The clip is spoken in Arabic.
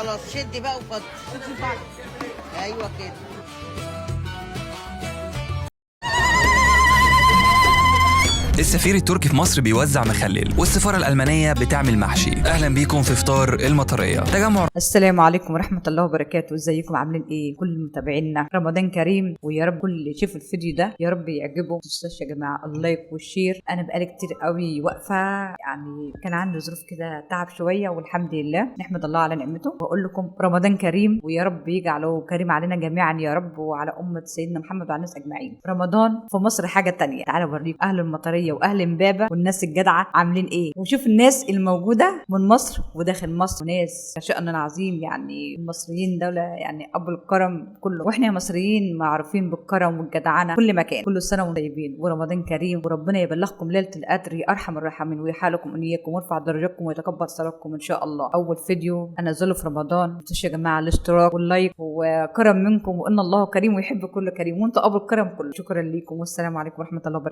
خلاص شدي بقى وفضي. ايوه كده. السفير التركي في مصر بيوزع مخلل، والسفارة الألمانية بتعمل محشي. أهلا بيكم في فطار المطرية تجمع. السلام عليكم ورحمة الله وبركاته. ازيكم عاملين ايه كل متابعينا؟ رمضان كريم، ويا رب كل اللي يشوف الفيديو ده يا رب يعجبه. متنسوش يا جماعة اللايك والشير. انا بقالي كتير قوي واقفة، يعني كان عندي ظروف كده تعب شوية، والحمد لله نحمد الله على نعمته. بقول لكم رمضان كريم، ويا رب يجعله كريم علينا جميعا يا رب، وعلى أمة سيدنا محمد وعلى الناس أجمعين. رمضان في مصر حاجة تانية. تعالوا اوريكم أهل المطرية واهل امبابه والناس الجدعه عاملين ايه، وشوف الناس الموجوده من مصر وداخل مصر، ناس شأن العظيم. يعني المصريين دوله يعني ابو الكرم كله، واحنا مصريين معروفين بالكرم والجدعنه كل مكان. كل سنه وانتم طيبين ورمضان كريم، وربنا يبلغكم ليله القدر يا ارحم الراحمين، ويحالكم انياكم ويرفع درجاتكم ويتقبل صلاتكم ان شاء الله. اول فيديو انزله في رمضان، ما تنسوش يا جماعه الاشتراك واللايك، وكرم منكم، وان الله كريم ويحب كل كريم، وانتم ابو الكرم كله. شكرا لكم والسلام عليكم ورحمه الله وبركاته.